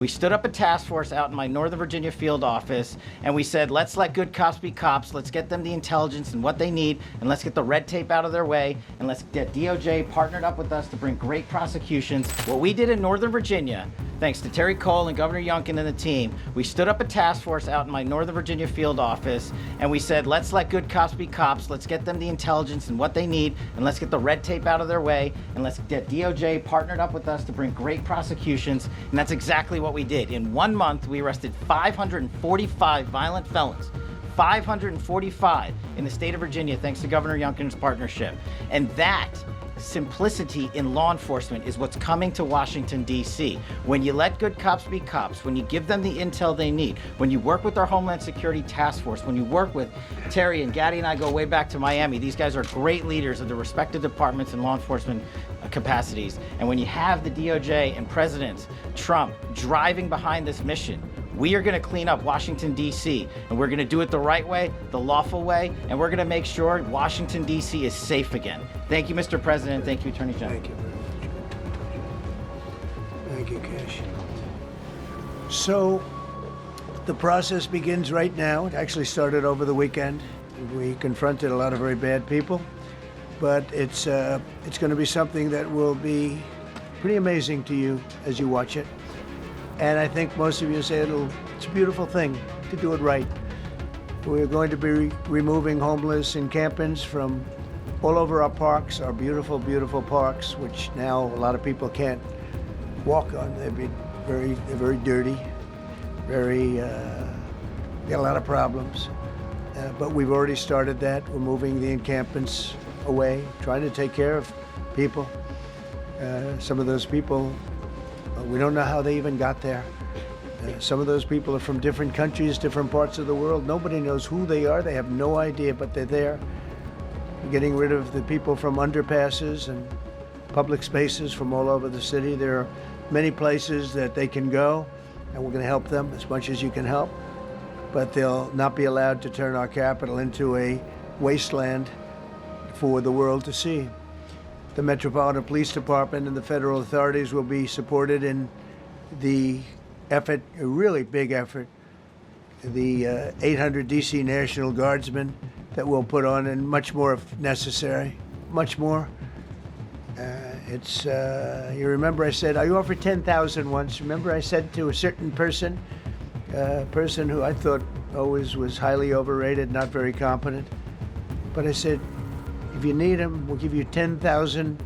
We stood up a task force out in my Northern Virginia field office, and we said, let's let good cops be cops. Let's get them the intelligence and what they need, and let's get the red tape out of their way, and let's get DOJ partnered up with us to bring great prosecutions. What we did in Northern Virginia, thanks to Terry Cole and Governor Youngkin and the team, we stood up a task force out in my Northern Virginia field office, and we said, let's let good cops be cops. Let's get them the intelligence and what they need, and let's get the red tape out of their way, and let's get DOJ partnered up with us to bring great prosecutions. And that's exactly what we did. In 1 month, we arrested 545 violent felons. 545 in the state of Virginia, thanks to Governor Youngkin's partnership. And that simplicity in law enforcement is what's coming to Washington, D.C. When you let good cops be cops, when you give them the intel they need, when you work with our Homeland Security Task Force, when you work with Terry and Gaddy and I go way back to Miami. These guys are great leaders of the respective departments and law enforcement capacities. And when you have the DOJ and President Trump driving behind this mission, we are going to clean up Washington, D.C., and we're going to do it the right way, the lawful way, and we're going to make sure Washington, D.C. is safe again. Thank you, Mr. President. Thank you, Attorney General. Thank you very much. Thank you, Kash. So the process begins right now. It actually started over the weekend. We confronted a lot of very bad people, but it's going to be something that will be pretty amazing to you as you watch it. And I think most of you say it's a beautiful thing to do it right. We're going to be removing homeless encampments from all over our parks, our beautiful, beautiful parks, which now a lot of people can't walk on. They're very dirty, got a lot of problems. But we've already started that. We're moving the encampments away, trying to take care of people. Some of those people, we don't know how they even got there. Some of those people are from different countries, different parts of the world. Nobody knows who they are. They have no idea, but they're there. We're getting rid of the people from underpasses and public spaces from all over the city. There are many places that they can go, and we're going to help them as much as you can help. But they'll not be allowed to turn our capital into a wasteland for the world to see. The Metropolitan Police Department and the federal authorities will be supported in the effort, a really big effort, the 800 DC National Guardsmen that we'll put on, and much more if necessary, much more. You remember I said, I offered 10,000 once. Remember I said to a certain person, a person who I thought always was highly overrated, not very competent, but I said, if you need them, we'll give you 10,000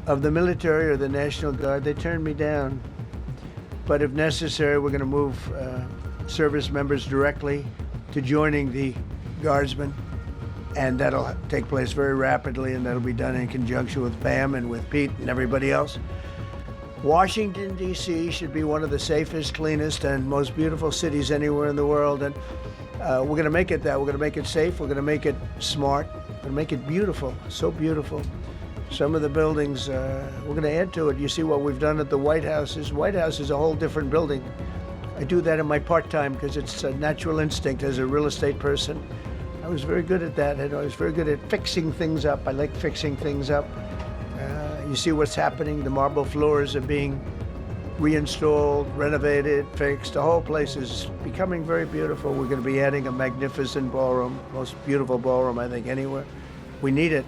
of the military or the National Guard. They turned me down. But if necessary, we're going to move service members directly to joining the Guardsmen. And that'll take place very rapidly, and that'll be done in conjunction with Pam and with Pete and everybody else. Washington, D.C. should be one of the safest, cleanest, and most beautiful cities anywhere in the world. And we're going to make it that. We're going to make it safe. We're going to make it smart. We're going to make it beautiful, so beautiful. Some of the buildings, we're going to add to it. You see what we've done at the White House. The White House is a whole different building. I do that in my part-time because it's a natural instinct as a real estate person. I was very good at that, and I was very good at fixing things up. I like fixing things up. You see what's happening. The marble floors are being reinstalled, renovated, fixed. The whole place is becoming very beautiful. We're going to be adding a magnificent ballroom, most beautiful ballroom, I think, anywhere. We need it.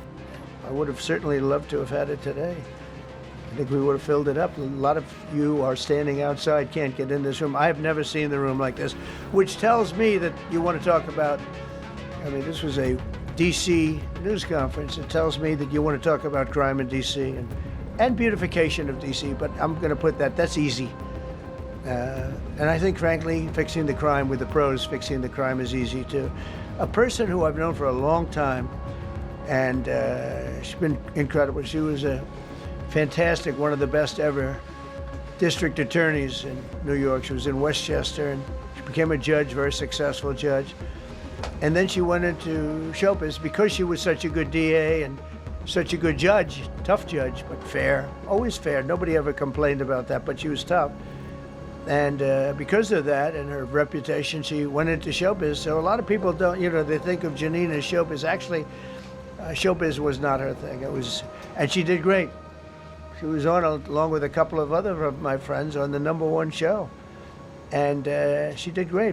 I would have certainly loved to have had it today. I think we would have filled it up. A lot of you are standing outside, can't get in this room. I have never seen the room like this, which tells me that you want to talk about, I mean, this was a D.C. news conference. It tells me that you want to talk about crime in D.C. and beautification of D.C., but I'm going to put that's easy. And I think, frankly, fixing the crime with the pros, fixing the crime is easy too. A person who I've known for a long time, and she's been incredible. She was a fantastic, one of the best ever district attorneys in New York. She was in Westchester, and she became a judge, very successful judge. And then she went into show business because she was such a good DA and such a good judge, tough judge, but fair, always fair. Nobody ever complained about that, but she was tough. And because of that and her reputation, she went into showbiz. So a lot of people don't, they think of Janine as showbiz. Actually, showbiz was not her thing. And she did great. She was on along with a couple of other of my friends on the #1 show, and she did great.